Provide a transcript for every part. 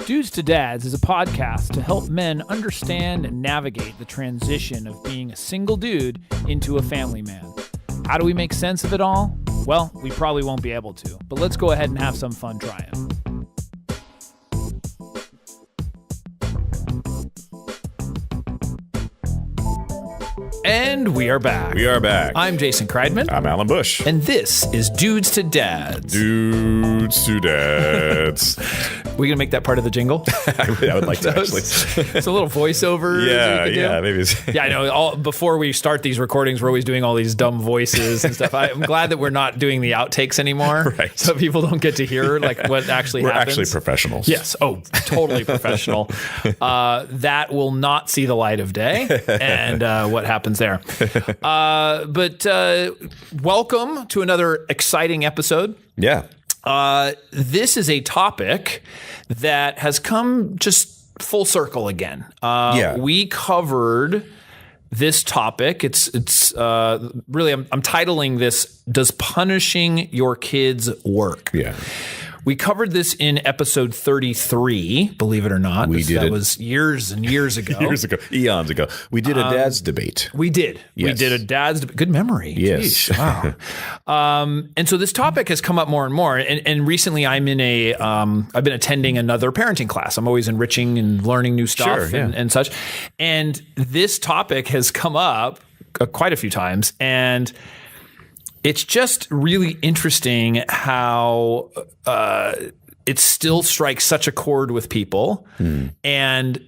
Dudes to Dads is a podcast to help men understand and navigate the transition of being a single dude into a family man. How do we make sense of it all? Well, we probably won't be able to, but let's go ahead and have some fun trying. And we are back. We are back. I'm Jason Kreidman. I'm Alan Bush. And this is Dudes to Dads. Dudes to Dads. We gonna make that part of the jingle? I would like to, actually. It's a little voiceover. Yeah, maybe. Yeah, I know. Before we start these recordings, we're always doing all these dumb voices and stuff. I'm glad that we're not doing the outtakes anymore, right? So people don't get to hear like what actually happens. We're actually professionals. Yes. Oh, totally professional. That will not see the light of day, and what happens there. But welcome to another exciting episode. Yeah. This is a topic that has come just full circle again. We covered this topic. It's really, I'm titling this, Does Punishing Your Kids Work? Yeah. We covered this in episode 33, believe it or not. That was years and years ago. Eons ago. We did a dad's debate. We did. Yes. We did a dad's debate. Good memory. Yes. Jeez, wow. And so this topic has come up more and more. And recently I'm in I've been attending another parenting class. I'm always enriching and learning new stuff and such. And this topic has come up quite a few times. And it's just really interesting how it still strikes such a chord with people and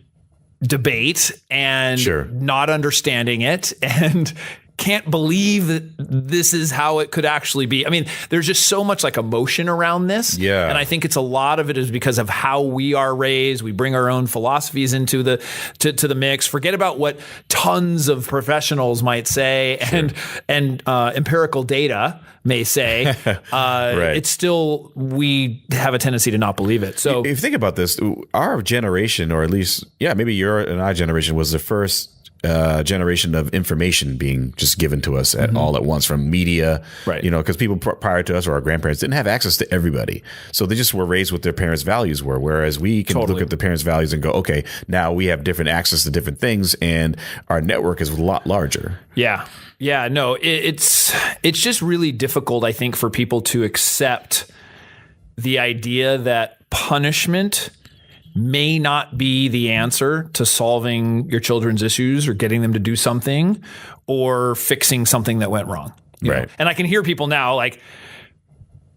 debate and not understanding it and can't believe that this is how it could actually be. I mean, there's just so much like emotion around this. Yeah. And I think it's a lot of it is because of how we are raised. We bring our own philosophies into the to the mix. Forget about what tons of professionals might say and empirical data may say. Right. It's still, we have a tendency to not believe it. So if you think about this, our generation, or at least, maybe your and our generation was the first generation of information being just given to us all at once from media, right? Because people prior to us or our grandparents didn't have access to everybody. So they just were raised with their parents' values were, whereas we can look at the parents' values and go, okay, now we have different access to different things and our network is a lot larger. Yeah. Yeah. No, it's just really difficult, I think, for people to accept the idea that punishment may not be the answer to solving your children's issues or getting them to do something or fixing something that went wrong. Right. And I can hear people now like,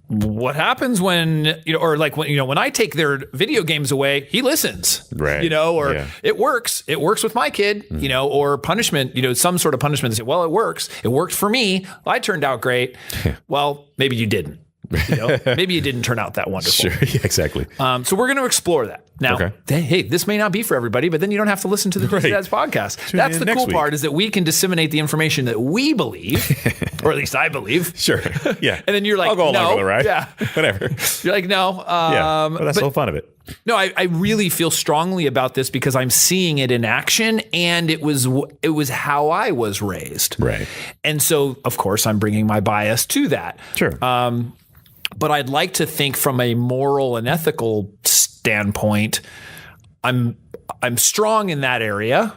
what happens when, or like when I take their video games away, he listens, right? It works with my kid, or punishment, some sort of punishment. They say, well, it works. It worked for me. I turned out great. Well, maybe you didn't. Maybe you didn't turn out that wonderful. Sure, yeah, exactly. So we're going to explore that. Now, hey, this may not be for everybody, but then you don't have to listen to the Dad's podcast. That's the cool part, is that we can disseminate the information that we believe, or at least I believe. Sure, yeah. And then you're like, I'll go along no, with it, right? Yeah, whatever. You're like, no. Well, that's the fun of it. No, I really feel strongly about this because I'm seeing it in action, and it was how I was raised. Right. And so, of course, I'm bringing my bias to that. Sure. But I'd like to think from a moral and ethical standpoint, I'm strong in that area.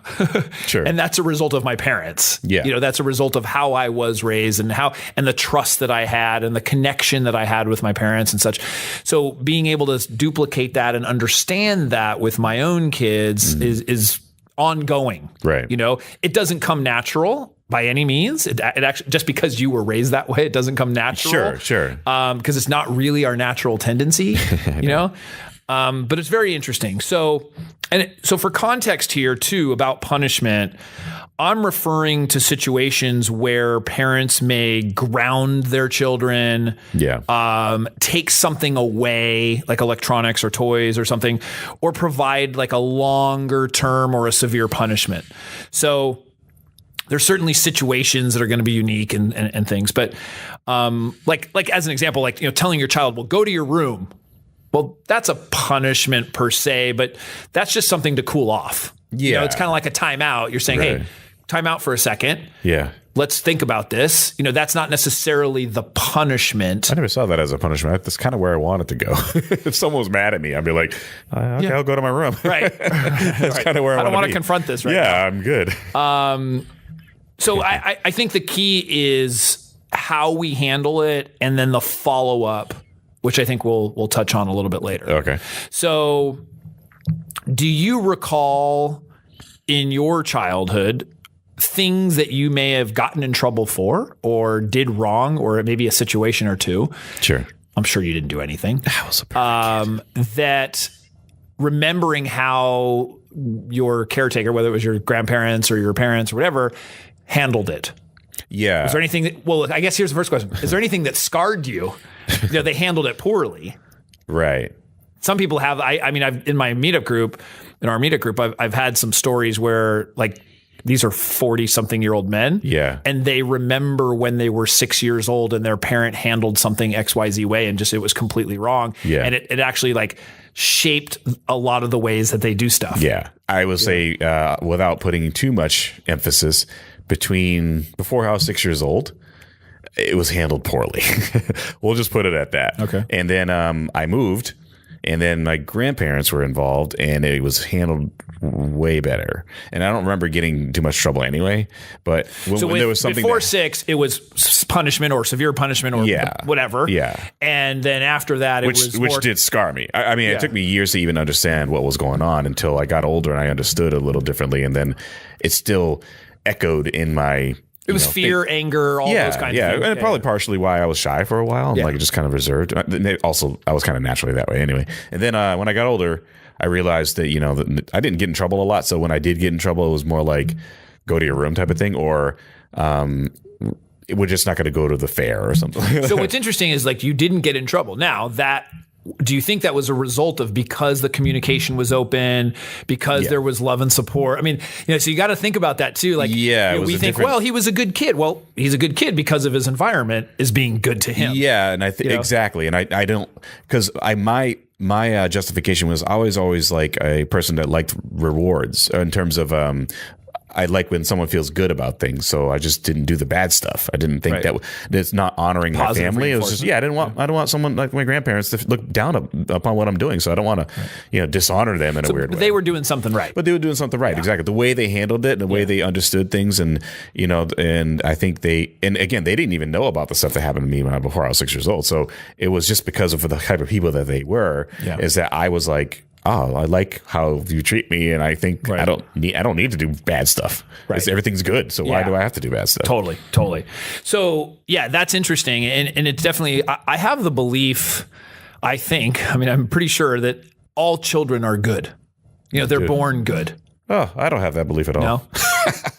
Sure. And that's a result of my parents. Yeah. That's a result of how I was raised and the trust that I had and the connection that I had with my parents and such. So being able to duplicate that and understand that with my own kids is ongoing. Right. It doesn't come natural by any means. It actually, just because you were raised that way, it doesn't come natural. Sure. Because it's not really our natural tendency, but it's very interesting. So for context here too about punishment, I'm referring to situations where parents may ground their children, take something away, like electronics or toys or something, or provide like a longer term or a severe punishment. So there's certainly situations that are going to be unique and things, but like as an example, like telling your child, well, go to your room. Well, that's a punishment per se, but that's just something to cool off. It's kind of like a timeout. You're saying, hey, time out for a second. Yeah. Let's think about this. That's not necessarily the punishment. I never saw that as a punishment. That's kind of where I wanted to go. If someone was mad at me, I'd be like, okay, I'll go to my room. Right. That's kind of where I don't want to to confront this right now. Yeah, I'm good. So I think the key is how we handle it and then the follow-up, which I think we'll touch on a little bit later. Okay. So do you recall in your childhood things that you may have gotten in trouble for or did wrong, or maybe a situation or two? Sure. I'm sure you didn't do anything. I was a perfect kid. That remembering how your caretaker, whether it was your grandparents or your parents or whatever, handled it. Yeah. Is there anything that, well, I guess here's the first question. Is there anything that scarred you? They handled it poorly. Right. Some people have, I've in our meetup group, I've had some stories where like these are 40-something-year-old men. Yeah. And they remember when they were 6 years old and their parent handled something XYZ way and just it was completely wrong. Yeah. And it actually like shaped a lot of the ways that they do stuff. Yeah. I would say without putting too much emphasis, before I was 6 years old, it was handled poorly. We'll just put it at that. Okay. And then I moved, and then my grandparents were involved, and it was handled way better. And I don't remember getting too much trouble anyway. But when there was something before 6, it was punishment or severe punishment or whatever. Yeah. And then after that, which did scar me. I mean, it took me years to even understand what was going on until I got older and I understood a little differently. And then it still echoed in my. It was fear, anger, all those kinds of things. And probably partially why I was shy for a while and like just kind of reserved. Also, I was kind of naturally that way anyway. And then when I got older, I realized that, that I didn't get in trouble a lot. So when I did get in trouble, it was more like go to your room type of thing, or we're just not going to go to the fair or something. So what's interesting is like you didn't get in trouble. Now do you think that was a result of because the communication was open, because there was love and support? I mean, so you got to think about that too. Like, we think, well, he was a good kid. Well, he's a good kid because of his environment is being good to him. Yeah, and I think exactly. And I don't, because my justification was always like a person that liked rewards in terms of I like when someone feels good about things, so I just didn't do the bad stuff. I didn't think that's not honoring my family. It was just I didn't want someone like my grandparents to look down upon what I'm doing. So I don't want to dishonor them in a weird way. They were doing something right. But they were doing something right, exactly. The way they handled it, and the way they understood things, and and I think they didn't even know about the stuff that happened to me before I was 6 years old. So it was just because of the type of people that they were, is that I was like, oh, I like how you treat me, and I think I don't need to do bad stuff. Right. Everything's good, so why do I have to do bad stuff? Totally. So that's interesting, and it's definitely. I have the belief. I'm pretty sure that all children are good. They're born good. Oh, I don't have that belief at all.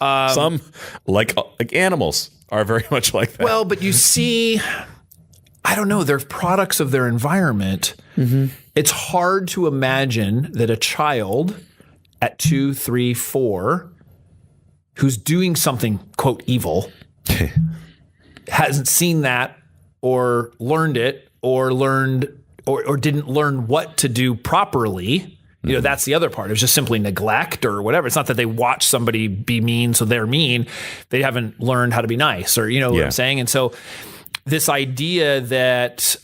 No. Some like animals are very much like that. Well, but you see, I don't know. They're products of their environment. Mm-hmm. It's hard to imagine that a child at 2, 3, 4 who's doing something, quote, evil, hasn't seen that or learned it or didn't learn what to do properly. That's the other part. It's just simply neglect or whatever. It's not that they watch somebody be mean, so they're mean. They haven't learned how to be nice or, what I'm saying? And so this idea that,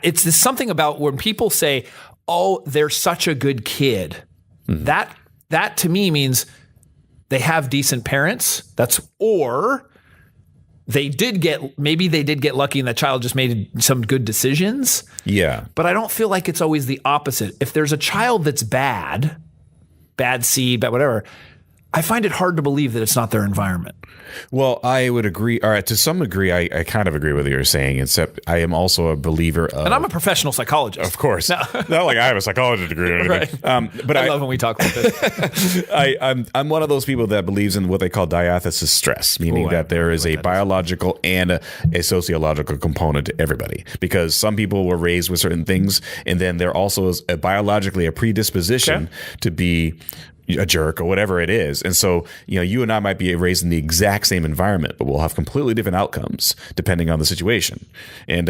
it's something about when people say, "Oh, they're such a good kid." Mm-hmm. That to me means they have decent parents. Or they did get lucky and the child just made some good decisions. Yeah. But I don't feel like it's always the opposite. If there's a child that's bad seed, bad whatever, I find it hard to believe that it's not their environment. Well, I would agree. All right, to some degree, I kind of agree with what you're saying, except I am also a believer of... And I'm a professional psychologist. Of course. No. Not like I have a psychology degree or anything. Right. But I love when we talk about this. I'm one of those people that believes in what they call diathesis stress, meaning that there is a biological and a sociological component to everybody. Because some people were raised with certain things, and then there also is biologically a predisposition to be a jerk or whatever it is. And so, you and I might be raised in the exact same environment, but we'll have completely different outcomes depending on the situation. And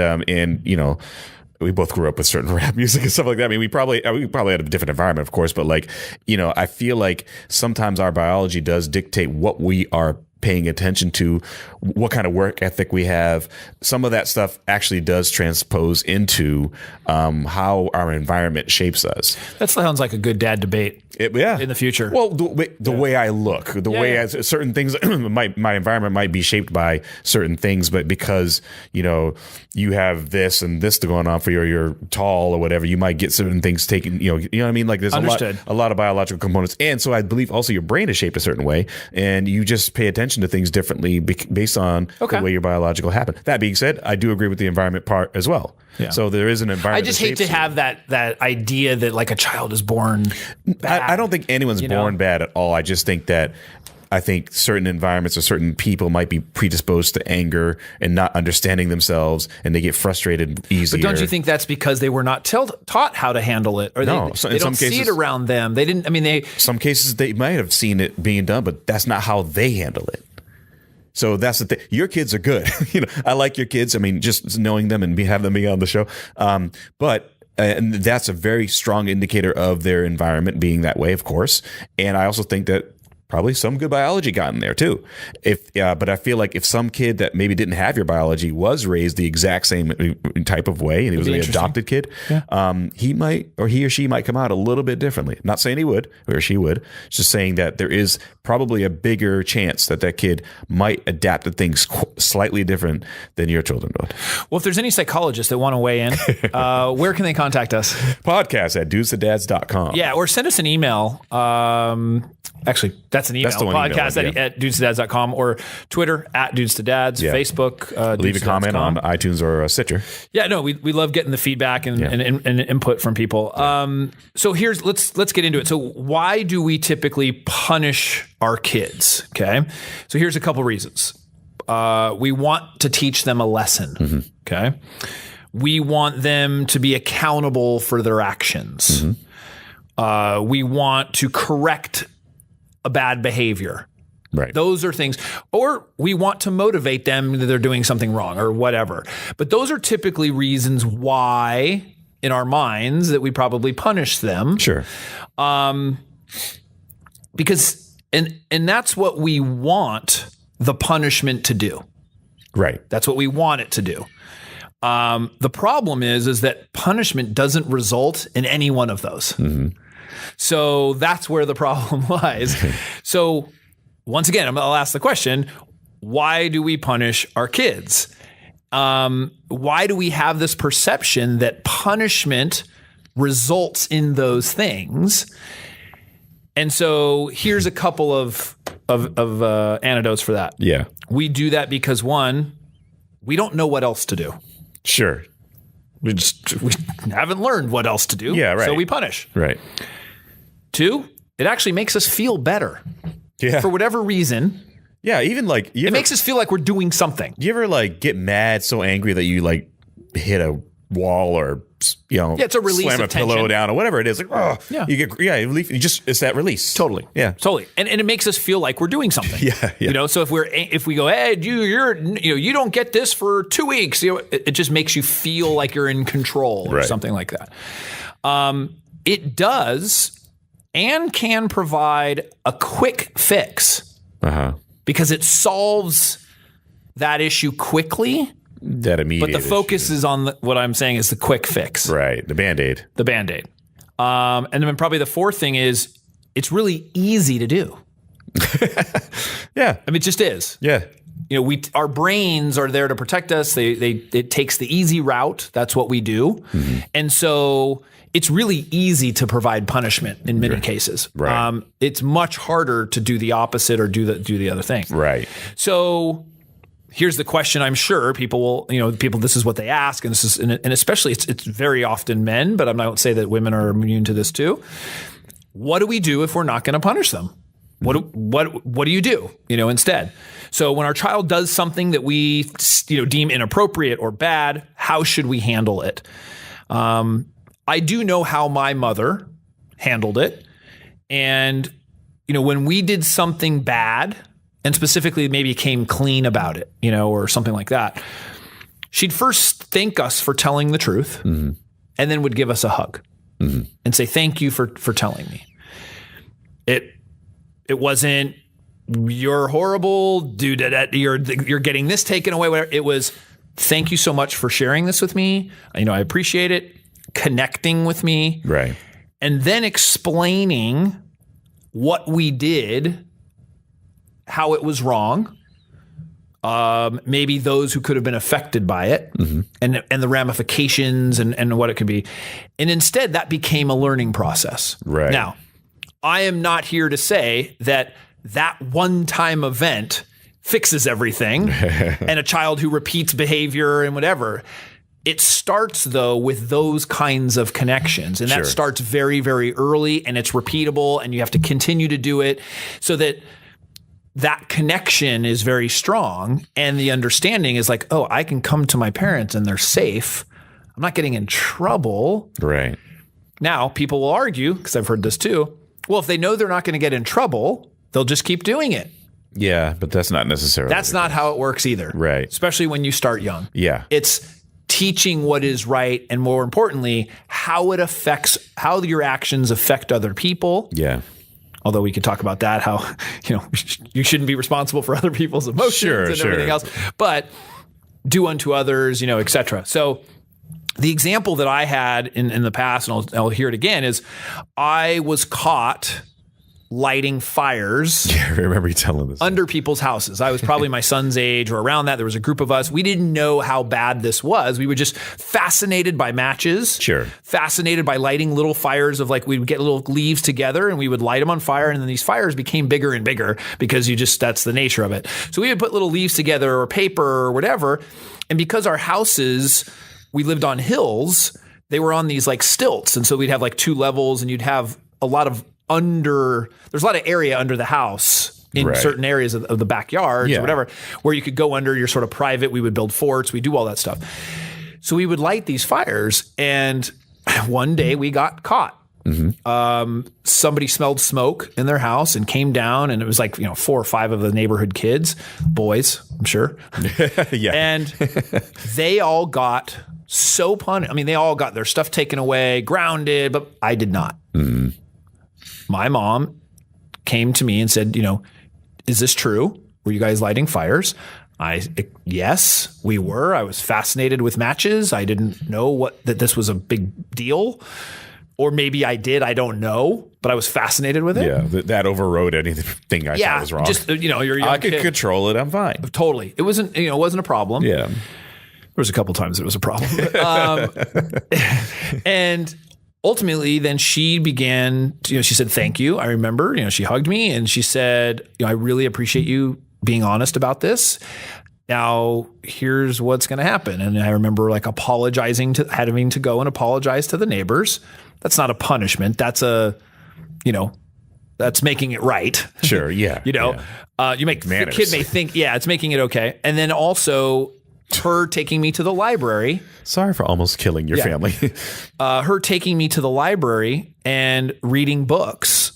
we both grew up with certain rap music and stuff like that. I mean, we probably had a different environment, of course, but like, I feel like sometimes our biology does dictate what we are paying attention to, what kind of work ethic we have. Some of that stuff actually does transpose into how our environment shapes us. That sounds like a good dad debate. In the future. Well, the way I look, certain things, my environment might be shaped by certain things, but because you have this and this going on for you're tall or whatever, you might get certain things taken. You know what I mean? Like there's a lot of biological components, and so I believe also your brain is shaped a certain way, and you just pay attention to things differently based on the way your biological happen. That being said, I do agree with the environment part as well. Yeah. So there is an environment. I just hate to have that idea that like a child is born bad. I don't think anyone's born bad at all. I just think that certain environments or certain people might be predisposed to anger and not understanding themselves, and they get frustrated easier. But don't you think that's because they were not taught how to handle it, or no? They don't see it around them? They didn't. I mean, some cases they might have seen it being done, but that's not how they handle it. So that's the thing. Your kids are good. I like your kids. I mean, just knowing them and having them be on the show. But that's a very strong indicator of their environment being that way, of course. And I also think that probably some good biology got in there too. But I feel like if some kid that maybe didn't have your biology was raised the exact same type of way, and he was an adopted kid, he or she might come out a little bit differently. Not saying he would or she would, just saying that there is probably a bigger chance that kid might adapt to things slightly different than your children would. Well, if there's any psychologists that want to weigh in, where can they contact us? Podcast at dudesdads.com. Yeah, or send us an email. Actually, that's an email. That's the one podcast email, at dudesdads.com, or Twitter at dudesdads, Facebook. Leave a comment on iTunes or Stitcher. Yeah, no, we love getting the feedback and input from people. So let's get into it. So why do we typically punish our kids? Okay, so here's a couple reasons. We want to teach them a lesson. Mm-hmm. Okay, we want them to be accountable for their actions. Mm-hmm. We want to correct a bad behavior. Right. Those are things, or we want to motivate them that they're doing something wrong or whatever. But those are typically reasons why in our minds that we probably punish them. Sure. Because and that's what we want the punishment to do. Right. That's what we want it to do. The problem is that punishment doesn't result in any one of those. Mm-hmm. So that's where the problem lies. So once again, I'll ask the question, why do we punish our kids? Why do we have this perception that punishment results in those things? And so here's a couple of antidotes for that. Yeah. We do that because, one, we don't know what else to do. Sure. We haven't learned what else to do. Yeah, right. So we punish. Right. Two, it actually makes us feel better. Yeah. For whatever reason. Yeah, even like it makes us feel like we're doing something. You ever like get mad, so angry that you like hit a wall or it's a release slam of a pillow tension down or whatever it is. Like, oh, yeah. You get it's that release. Totally. Yeah. Totally. And it makes us feel like we're doing something. Yeah. So if we go, hey, you don't get this for 2 weeks, it just makes you feel like you're in control or something like that. It does and can provide a quick fix because it solves that issue quickly. That immediate. But the focus is on what I'm saying is the quick fix. Right. The Band-Aid. The Band-Aid. And then probably the fourth thing is it's really easy to do. Yeah. I mean, it just is. Yeah. Our brains are there to protect us. It takes the easy route. That's what we do. Mm-hmm. And so it's really easy to provide punishment in many cases. Right. It's much harder to do the opposite or do the other thing. Right. So here's the question. I'm sure people will, this is what they ask, and this is, and especially it's very often men, but I don't say that women are immune to this too. What do we do if we're not going to punish them? What do you do, instead? So when our child does something that we, deem inappropriate or bad, how should we handle it? I do know how my mother handled it. And, when we did something bad, and specifically maybe came clean about it, or something like that, she'd first thank us for telling the truth and then would give us a hug and say, thank you for telling me. It wasn't, you're horrible, dude, you're getting this taken away, whatever. It was, thank you so much for sharing this with me. I appreciate it. Connecting with me. Right. And then explaining what we did, how it was wrong. Maybe those who could have been affected by it and the ramifications and what it could be. And instead that became a learning process. Right. Now, I am not here to say that one-time event fixes everything and a child who repeats behavior and whatever. It starts, though, with those kinds of connections. And that starts very, very early, and it's repeatable, and you have to continue to do it so that connection is very strong. And the understanding is like, oh, I can come to my parents and they're safe. I'm not getting in trouble. Right. Now, people will argue, because I've heard this too, well, if they know they're not going to get in trouble, they'll just keep doing it. Yeah, but that's not necessarily. That's not how it works either. Right. Especially when you start young. Yeah. It's teaching what is right, and more importantly, how your actions affect other people. Yeah. Although we could talk about that, how you shouldn't be responsible for other people's emotions and everything else, but do unto others, et cetera. So the example that I had in the past, and I'll hear it again, is I was caught lighting fires. Yeah, I remember you telling this. Under people's houses. I was probably my son's age or around that. There was a group of us. We didn't know how bad this was. We were just fascinated by matches. Sure. Fascinated by lighting little fires of we would get little leaves together and we would light them on fire. And then these fires became bigger and bigger because that's the nature of it. So we would put little leaves together or paper or whatever. And because our houses, we lived on hills, they were on these stilts. And so we'd have 2 levels and you'd have a lot of there's a lot of area under the house in certain areas of the backyard or whatever, where you could go under your sort of private. We would build forts. We do all that stuff. So we would light these fires. And one day we got caught. Somebody smelled smoke in their house and came down, and it was 4 or 5 of the neighborhood kids, boys, I'm sure. Yeah. And they all got so punished. I mean, they all got their stuff taken away, grounded, but I did not. My mom came to me and said, is this true? Were you guys lighting fires? Yes, we were. I was fascinated with matches. I didn't know that this was a big deal. Or maybe I did. I don't know. But I was fascinated with it. Yeah, that overrode anything I thought was wrong. Just, you're a young I could kid. control it. I'm fine. Totally. It wasn't a problem. Yeah. There was a couple times it was a problem. And ultimately, then she began, she said, thank you. I remember, she hugged me and she said, I really appreciate you being honest about this. Now, here's what's going to happen. And I remember having to go and apologize to the neighbors. That's not a punishment. That's that's making it right. Sure. Yeah. The kid may think, it's making it okay. And then also her taking me to the library. Sorry for almost killing your family. Her taking me to the library and reading books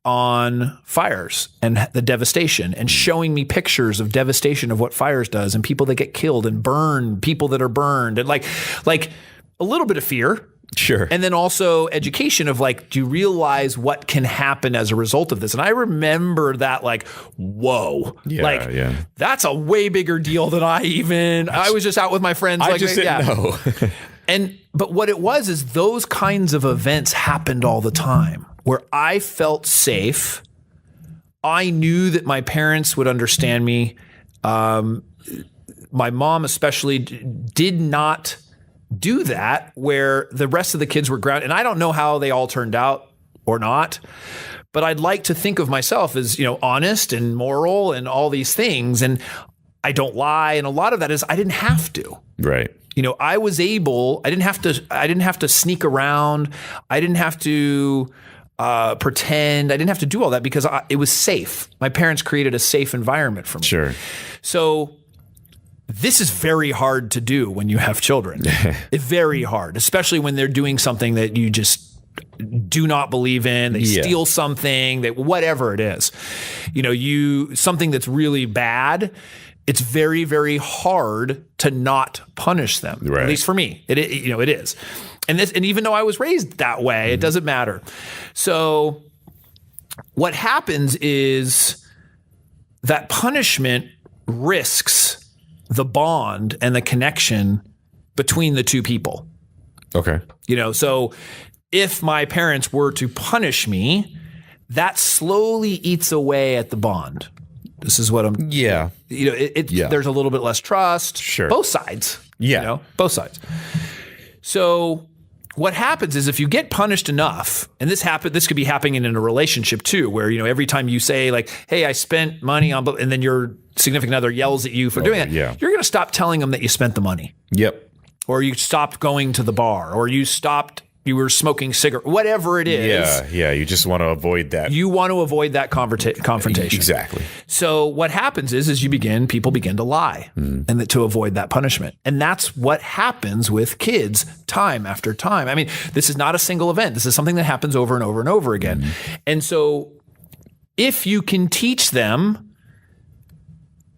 on fires and the devastation and showing me pictures of devastation of what fires does and people that get killed and burned, people that are burned, and like a little bit of fear. Sure. And then also education of do you realize what can happen as a result of this? And I remember that whoa, that's a way bigger deal than I was just out with my friends. I just didn't know. But what it was is those kinds of events happened all the time where I felt safe. I knew that my parents would understand me. My mom especially did not do that where the rest of the kids were grounded. And I don't know how they all turned out or not, but I'd like to think of myself as, honest and moral and all these things. And I don't lie. And a lot of that is I didn't have to. Right. I was able, I didn't have to sneak around. I didn't have to pretend. I didn't have to do all that because it was safe. My parents created a safe environment for me. Sure. So this is very hard to do when you have children. It's very hard, especially when they're doing something that you just do not believe in. They steal something, that whatever it is, something that's really bad. it's very, very hard to not punish them. Right. At least for me, it is. And even though I was raised that way, it doesn't matter. So what happens is that punishment risks the bond and the connection between the two people. Okay. So if my parents were to punish me, that slowly eats away at the bond. This is what I'm. Yeah. There's a little bit less trust. Sure. Both sides. Yeah. Both sides. So what happens is if you get punished enough, and this could be happening in a relationship too, where every time you say like, "Hey, I spent money on," and then your significant other yells at you for doing it, yeah. You're going to stop telling them that you spent the money. Yep. Or you stopped going to the bar, or you were smoking cigarette, whatever it is. Yeah. You just want to avoid that. You want to avoid that confrontation. Exactly. So what happens is people begin to lie and to avoid that punishment. And that's what happens with kids time after time. I mean, this is not a single event. This is something that happens over and over and over again. And so if you can teach them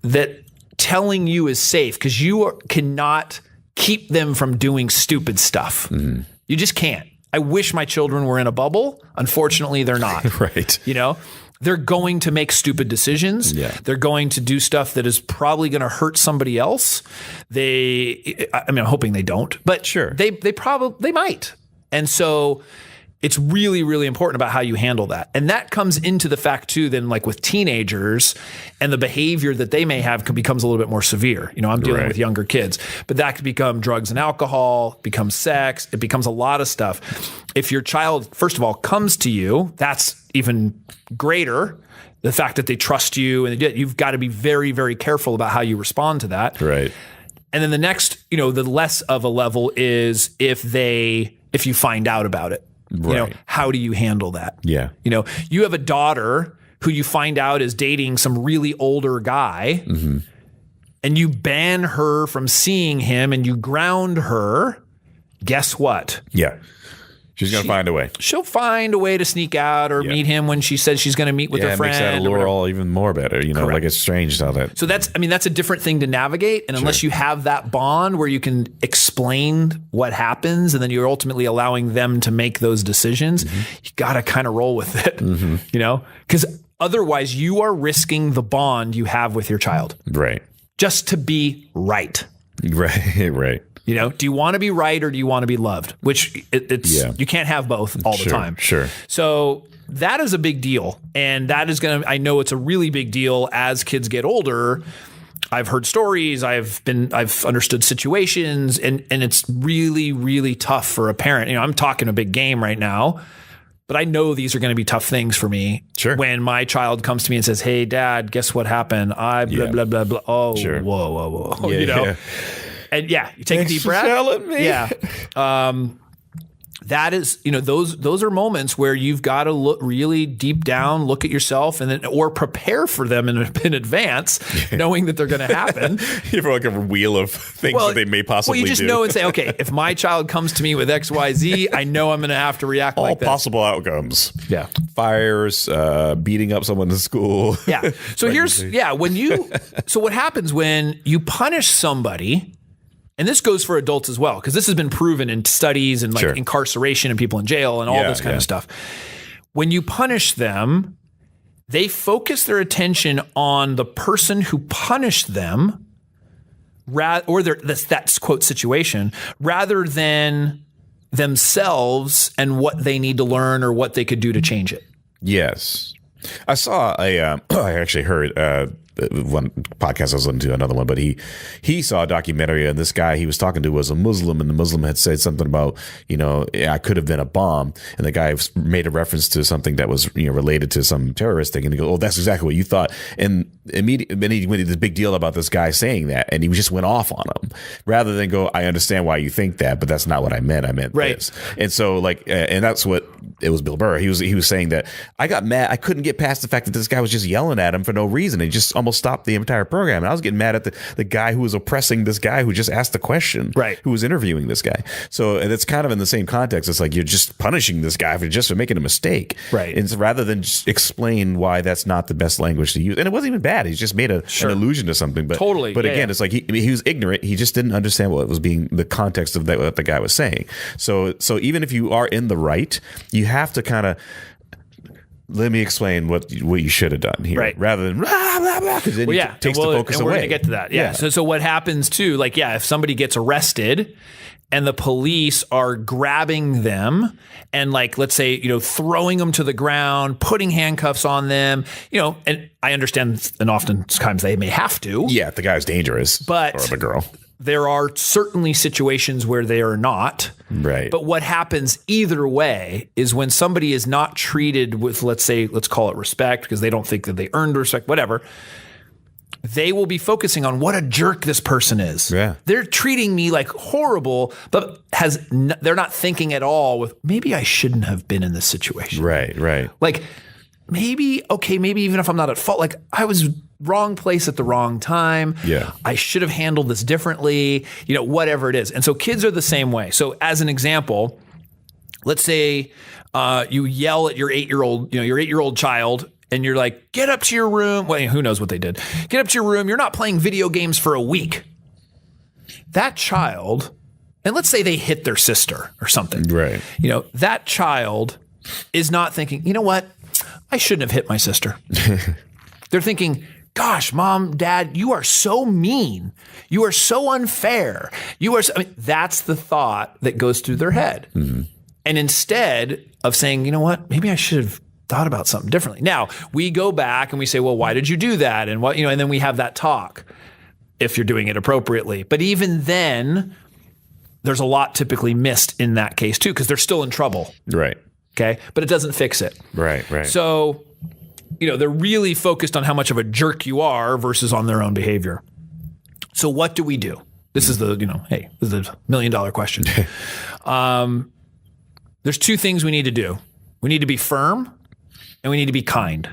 that telling you is safe, because you cannot keep them from doing stupid stuff. You just can't. I wish my children were in a bubble. Unfortunately, they're not. Right. They're going to make stupid decisions. Yeah. They're going to do stuff that is probably going to hurt somebody else. I'm hoping they don't, but sure. They might. And so it's really, really important about how you handle that. And that comes into the fact too, then like with teenagers and the behavior that they may have becomes a little bit more severe. I'm dealing with younger kids, but that could become drugs and alcohol, becomes sex. It becomes a lot of stuff. If your child, first of all, comes to you, that's even greater. The fact that they trust you and you've got to be very, very careful about how you respond to that. Right. And then the next, the less of a level is if you find out about it. Right. How do you handle that? Yeah. You have a daughter who you find out is dating some really older guy and you ban her from seeing him and you ground her. Guess what? Yeah. She's going to find a way. She'll find a way to sneak out or meet him when she says she's going to meet with her friend. Yeah, it makes that allure all even more better. Like it's strange how that. So that's a different thing to navigate. And unless you have that bond where you can explain what happens and then you're ultimately allowing them to make those decisions, you got to kind of roll with it, because otherwise you are risking the bond you have with your child. Right. Just to be right. Right. Do you want to be right or do you want to be loved? Which you can't have both all the time. Sure. So that is a big deal. And that is I know it's a really big deal as kids get older. I've heard stories, I've understood situations, and it's really, really tough for a parent. I'm talking a big game right now, but I know these are going to be tough things for me. Sure. When my child comes to me and says, "Hey, Dad, guess what happened? Blah, blah, blah, blah." Oh, sure. Whoa. Yeah. And you take a deep breath. Telling me. Yeah. That is, those are moments where you've got to look really deep down, look at yourself, and then or prepare for them in advance, knowing that they're going to happen. You have like a wheel of things that they may possibly do. Well, you just know and say, okay, if my child comes to me with X, Y, Z, I know I'm going to have to react like this. All possible outcomes. Yeah. Fires, beating up someone in school. Yeah. So so what happens when you punish somebody? And this goes for adults as well, because this has been proven in studies and incarceration and people in jail and all this kind of stuff. When you punish them, they focus their attention on the person who punished them, that's quote situation, rather than themselves and what they need to learn or what they could do to change it. Yes. I saw I actually heard one podcast I was listening to, another one, but he saw a documentary, and this guy he was talking to was a Muslim, and the Muslim had said something about, I could have been a bomb, and the guy made a reference to something that was related to some terrorist thing, and he goes, "Oh, that's exactly what you thought." And immediately he made this big deal about this guy saying that, and he just went off on him rather than go, "I understand why you think that, but that's not what I meant. I meant this." And so and that's what it was. Bill Burr. He was saying that I got mad. I couldn't get past the fact that this guy was just yelling at him for no reason. He just almost stopped the entire program. And I was getting mad at the guy who was oppressing this guy who just asked the question, right? Who was interviewing this guy. So, and it's kind of in the same context. It's like you're just punishing this guy for making a mistake, right? And so rather than just explain why that's not the best language to use, and it wasn't even bad. He just made an allusion to something, but totally. But again, it's like he was ignorant. He just didn't understand what was being the context of what the guy was saying. So even if you are in the right, you have to kind of let me explain what you should have done here, right? Rather than blah, blah, blah, because then it takes the focus away. We're going to get to that. Yeah. So what happens too? Like, if somebody gets arrested and the police are grabbing them and, like, let's say, throwing them to the ground, putting handcuffs on them, and I understand, and oftentimes they may have to. Yeah, if the guy's dangerous, but or the girl. There are certainly situations where they are not. Right. But what happens either way is when somebody is not treated with, let's call it respect, because they don't think that they earned respect, whatever, they will be focusing on what a jerk this person is. Yeah. They're treating me like horrible, but they're not thinking at all with, maybe I shouldn't have been in this situation. Right. Like, maybe even if I'm not at fault, like, I was wrong place at the wrong time. Yeah. I should have handled this differently, whatever it is. And so kids are the same way. So as an example, let's say you yell at your 8-year-old child, and you're like, get up to your room. Well, who knows what they did. Get up to your room. You're not playing video games for a week. That child, and let's say they hit their sister or something. Right. That child is not thinking, you know what? I shouldn't have hit my sister. They're thinking, gosh, Mom, Dad, you are so mean. You are so unfair. That's the thought that goes through their head. Mm-hmm. And instead of saying, you know what, maybe I should have thought about something differently. Now we go back and we say, well, why did you do that? And what, and then we have that talk if you're doing it appropriately. But even then, there's a lot typically missed in that case too, because they're still in trouble. Right. Okay. But it doesn't fix it. Right. So, they're really focused on how much of a jerk you are versus on their own behavior. So what do we do? This is the, hey, this is a $1 million question. There's two things we need to do. We need to be firm and we need to be kind.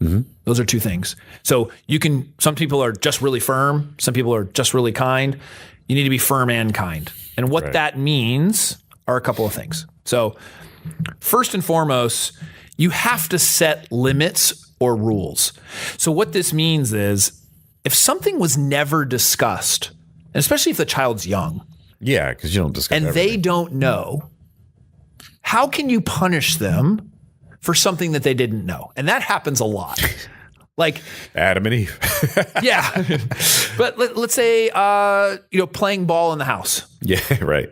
Mm-hmm. Those are two things. So some people are just really firm. Some people are just really kind. You need to be firm and kind. And what that means are a couple of things. So first and foremost, you have to set limits or rules. So what this means is if something was never discussed, and especially if the child's young. Yeah, because you don't discuss and everything. They don't know, how can you punish them for something that they didn't know? And that happens a lot. Like Adam and Eve. Yeah. But let's say, playing ball in the house. Yeah, right.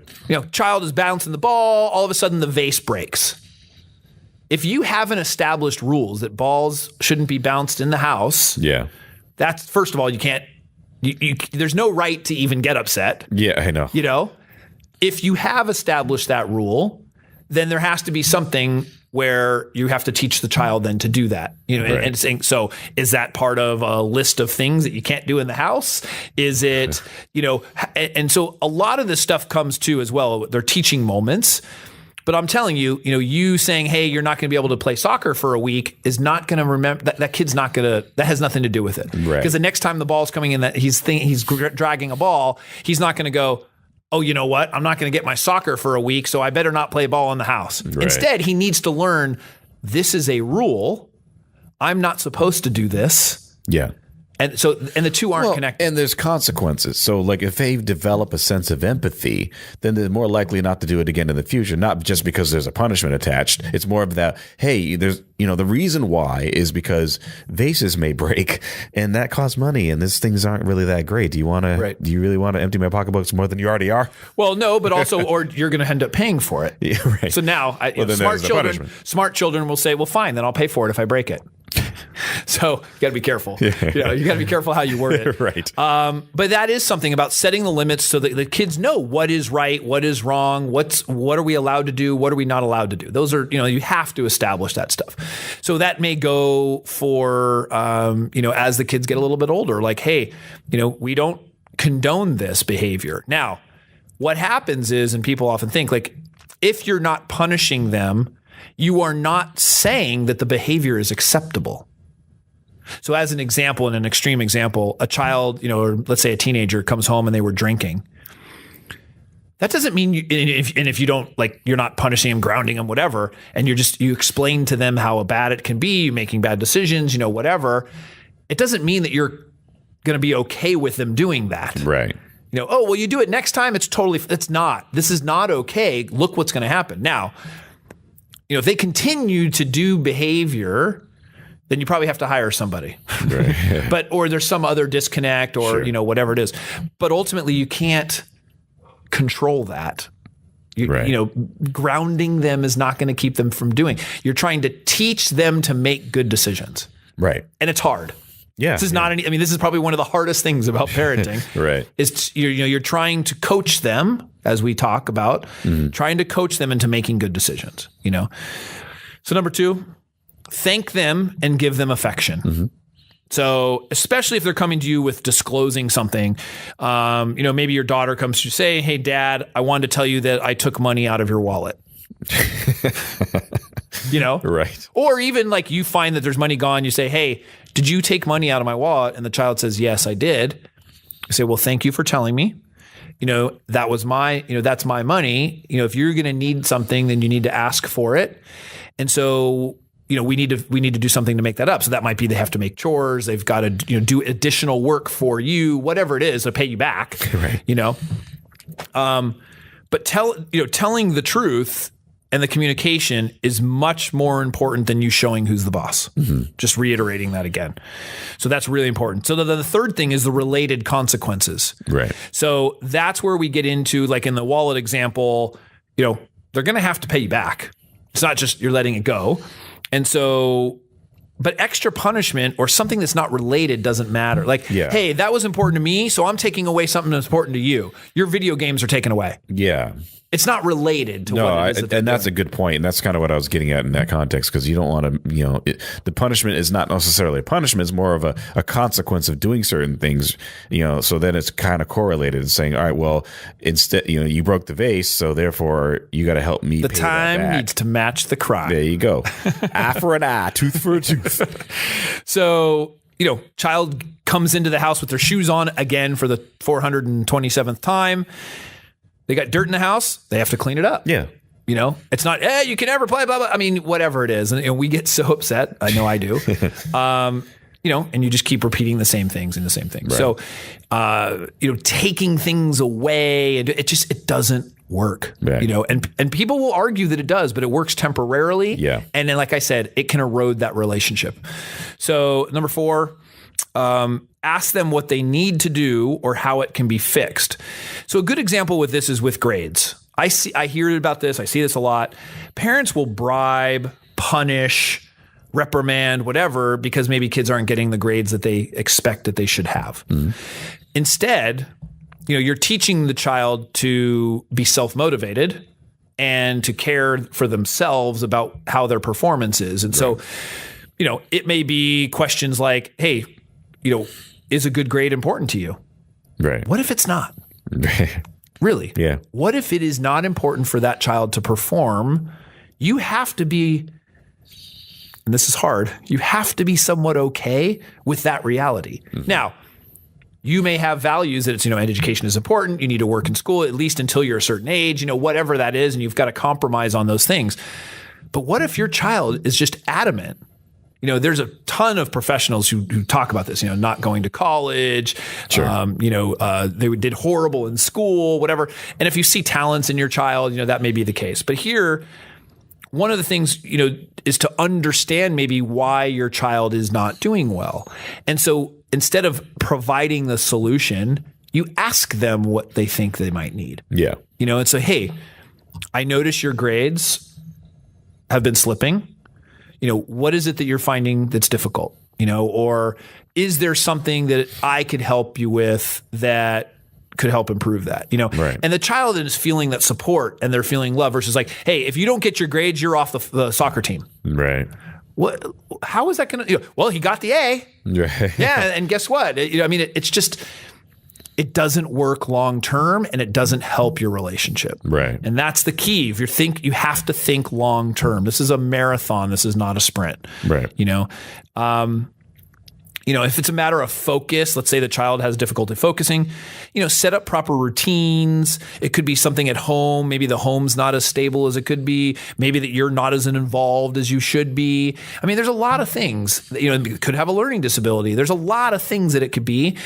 Child is bouncing the ball. All of a sudden the vase breaks. If you haven't established rules that balls shouldn't be bounced in the house. Yeah. That's, first of all, you can't, there's no right to even get upset. Yeah, I know. If you have established that rule, then there has to be something where you have to teach the child then to do that, right. and saying, so is that part of a list of things that you can't do in the house? Is it, and so a lot of this stuff comes to as well. They're teaching moments, but I'm telling you, you saying, hey, you're not going to be able to play soccer for a week is not going to remember that kid's not going to, that has nothing to do with it. Right. Because the next time the ball's coming in that he's dragging a ball, he's not going to go, oh, you know what? I'm not going to get my soccer for a week, so I better not play ball in the house. Right. Instead, he needs to learn this is a rule. I'm not supposed to do this. Yeah. And the two aren't connected. And there's consequences. So like if they develop a sense of empathy, then they're more likely not to do it again in the future, not just because there's a punishment attached. It's more of that, hey, there's, the reason why is because vases may break and that costs money and these things aren't really that great. Do you really want to empty my pocketbooks more than you already are? Well, no, but also, or you're going to end up paying for it. Yeah, right. So now smart children will say, well, fine, then I'll pay for it if I break it. So you got to be careful. Yeah. You got to be careful how you word it. Right. But that is something about setting the limits so that the kids know what is right, what is wrong, what are we allowed to do, what are we not allowed to do. Those are, you have to establish that stuff. So that may go for, as the kids get a little bit older, like, hey, we don't condone this behavior. Now, what happens is, and people often think, like, if you're not punishing them, you are not saying that the behavior is acceptable. So as an example, in an extreme example, a child, or let's say a teenager comes home and they were drinking. That doesn't mean if you don't, like, you're not punishing them, grounding them, whatever, and you explain to them how bad it can be, making bad decisions, whatever. It doesn't mean that you're going to be okay with them doing that. Right. Oh, well, you do it next time. It's not. This is not okay. Look what's going to happen. Now, if they continue to do behavior, then you probably have to hire somebody. Right. Or there's some other disconnect or, sure. Whatever it is. But ultimately, you can't control that. Grounding them is not going to keep them from doing. You're trying to teach them to make good decisions. Right. And it's hard. Yeah. This is not this is probably one of the hardest things about parenting. Right. Is you're trying to coach them, as we talk about, trying to coach them into making good decisions, So number 2, thank them and give them affection. Mm-hmm. So especially if they're coming to you with disclosing something, maybe your daughter comes to you say, "Hey, Dad, I wanted to tell you that I took money out of your wallet." Right. Or even like you find that there's money gone. You say, "Hey, did you take money out of my wallet?" And the child says, "Yes, I did." You say, "Well, thank you for telling me. That was that's my money. If you're going to need something, then you need to ask for it. And so, we need to do something to make that up." So that might be they have to make chores. They've got to, do additional work for you, whatever it is, to pay you back, right. But telling the truth and the communication is much more important than you showing who's the boss. Mm-hmm. Just reiterating that again. So that's really important. So the third thing is the related consequences. Right. So that's where we get into, like in the wallet example, they're going to have to pay you back. It's not just you're letting it go. And so, but extra punishment or something that's not related doesn't matter. Like, hey, that was important to me, so I'm taking away something that's important to you. Your video games are taken away. Yeah. It's not related to what it is. And that's a good point. And that's kind of what I was getting at in that context, because you don't want to, the punishment is not necessarily a punishment. It's more of a consequence of doing certain things, so then it's kind of correlated and saying, all right, well, instead, you broke the vase, so therefore you got to help me. The pay time that back. Needs to match the crime. There you go. Eye for an eye, tooth for a tooth. So, child comes into the house with their shoes on again for the 427th time. They got dirt in the house. They have to clean it up. Yeah. It's not, hey, you can never play, blah, blah. I mean, whatever it is. And we get so upset. I know I do. And you just keep repeating the same things and the same things. Right. So, taking things away, and it doesn't work, right. And people will argue that it does, but it works temporarily. Yeah. And then, like I said, it can erode that relationship. So number 4, ask them what they need to do or how it can be fixed. So a good example with this is with grades. I hear about this. I see this a lot. Parents will bribe, punish, reprimand, whatever, because maybe kids aren't getting the grades that they expect that they should have. Mm-hmm. Instead, you're teaching the child to be self-motivated and to care for themselves about how their performance is. And so, it may be questions like, hey, is a good grade important to you? Right. What if it's not? Really? Yeah. What if it is not important for that child to perform? You have to be, and this is hard, you have to be somewhat okay with that reality. Mm-hmm. Now, you may have values that it's, education is important. You need to work in school at least until you're a certain age, whatever that is, and you've got to compromise on those things. But what if your child is just adamant? There's a ton of professionals who talk about this, not going to college, sure. They did horrible in school, whatever. And if you see talents in your child, that may be the case. But here, one of the things, is to understand maybe why your child is not doing well. And so instead of providing the solution, you ask them what they think they might need. Yeah. And so, hey, I notice your grades have been slipping. What is it that you're finding that's difficult? Or is there something that I could help you with that could help improve that? Right. And the child is feeling that support and they're feeling love versus like, hey, if you don't get your grades, you're off the soccer team. Right. What? How is that going to? Well, he got the A. Right. Yeah, and guess what? It's just. It doesn't work long term and it doesn't help your relationship. Right. And that's the key. If you have to think long term. This is a marathon. This is not a sprint. Right. If it's a matter of focus, let's say the child has difficulty focusing, set up proper routines. It could be something at home. Maybe the home's not as stable as it could be. Maybe that you're not as involved as you should be. I mean, there's a lot of things. It could have a learning disability. There's a lot of things that it could be.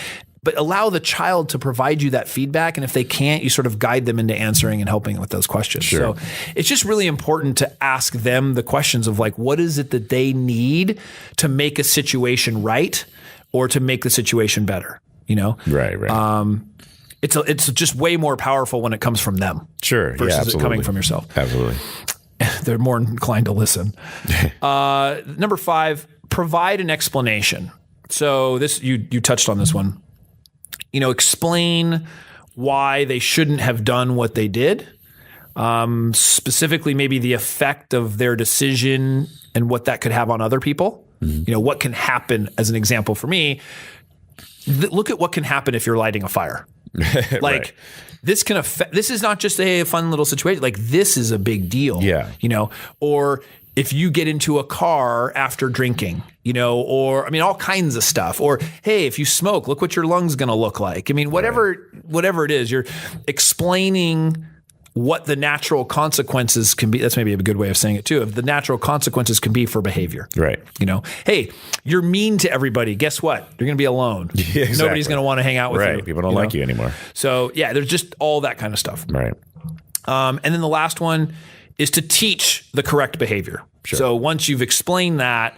But allow the child to provide you that feedback. And if they can't, you sort of guide them into answering and helping with those questions. Sure. So it's just really important to ask them the questions of like, what is it that they need to make a situation right or to make the situation better? Right. It's just way more powerful when it comes from them. Sure. Versus it coming from yourself. Absolutely. They're more inclined to listen. Number 5, provide an explanation. So this, you touched on this one. Explain why they shouldn't have done what they did. Specifically, maybe the effect of their decision and what that could have on other people. Mm-hmm. What can happen, as an example for me, look at what can happen if you're lighting a fire. Right. This can affect, this is not just a fun little situation. Like this is a big deal. Yeah. Or if you get into a car after drinking, or all kinds of stuff. Or, hey, if you smoke, look what your lung's going to look like. Whatever it is, you're explaining what the natural consequences can be. That's maybe a good way of saying it too. Of the natural consequences can be for behavior. Right. Hey, you're mean to everybody. Guess what? You're going to be alone. Yeah, exactly. Nobody's going to want to hang out with you. Right. People don't like you anymore. So yeah, there's just all that kind of stuff. Right. And then the last one is to teach the correct behavior. Sure. So once you've explained that,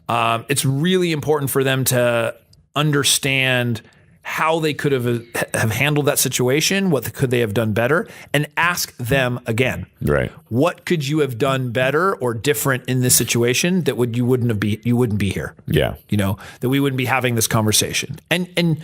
it's really important for them to understand how they could have handled that situation, what could they have done better, and ask them again. Right. What could you have done better or different in this situation that you wouldn't be here? Yeah. That we wouldn't be having this conversation. And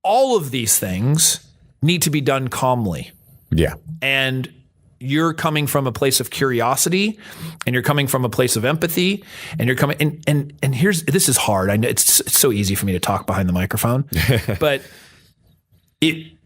all of these things need to be done calmly. Yeah. And you're coming from a place of curiosity, and you're coming from a place of empathy, and you're coming and this is hard. I know it's so easy for me to talk behind the microphone, but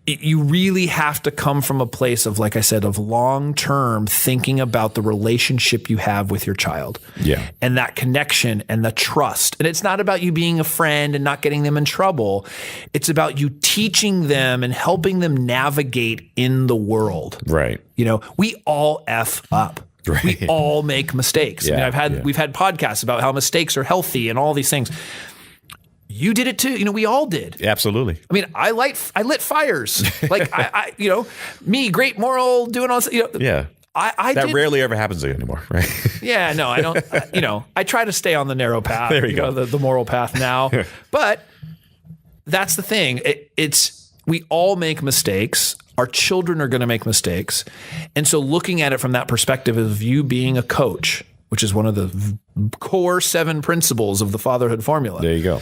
you really have to come from a place of, like I said, of long-term thinking about the relationship you have with your child. Yeah. And that connection and the trust. And it's not about you being a friend and not getting them in trouble. It's about you teaching them and helping them navigate in the world. Right. We all F up. Right. We all make mistakes. Yeah, We've had podcasts about how mistakes are healthy and all these things. You did it too. We all did. Absolutely. I lit fires. Like I me, great moral, doing all this. Yeah. That rarely ever happens anymore, right? Yeah, no, I don't. I try to stay on the narrow path. There you go. The moral path now. But that's the thing. We all make mistakes. Our children are going to make mistakes. And so looking at it from that perspective of you being a coach, which is one of the core 7 principles of the fatherhood formula. There you go.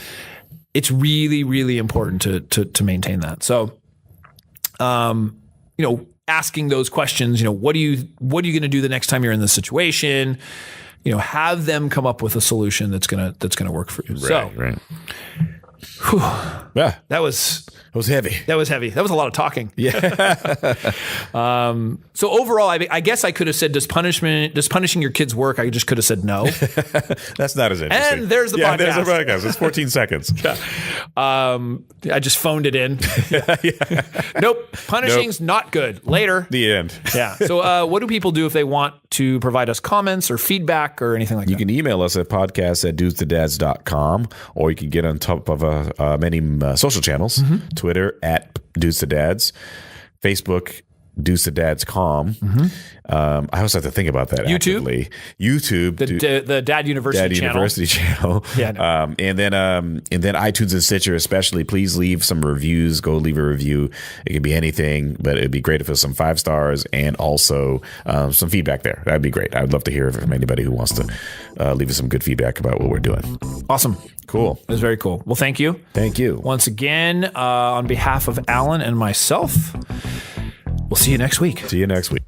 It's really, really important to maintain that. So, asking those questions, what are you going to do the next time you're in this situation? Have them come up with a solution that's gonna work for you. Right. Whew. Yeah, that was heavy. That was heavy. That was a lot of talking. Yeah. So overall, I guess I could have said, does punishing your kids work? I just could have said no. That's not as interesting. And there's the podcast. There's the podcast. It's 14 seconds. Yeah. I just phoned it in. Yeah. Nope. Punishing's not good. Later. The end. Yeah. So what do people do if they want to provide us comments or feedback or anything like that? You can email us at podcast@dudesToDads.com, or you can get on top of many social channels. Mm-hmm. Twitter @DudesToDads, Facebook DudesToDads.com. Mm-hmm. I also have to think about that. YouTube, the Dad University channel. Yeah, no. And then iTunes and Stitcher, especially. Please leave some reviews. Go leave a review. It could be anything, but it'd be great if it was some 5 stars and also some feedback there. That'd be great. I'd love to hear from anybody who wants to leave us some good feedback about what we're doing. Awesome. Cool. It was very cool. Well, thank you. Thank you. Once again, on behalf of Alan and myself, we'll see you next week. See you next week.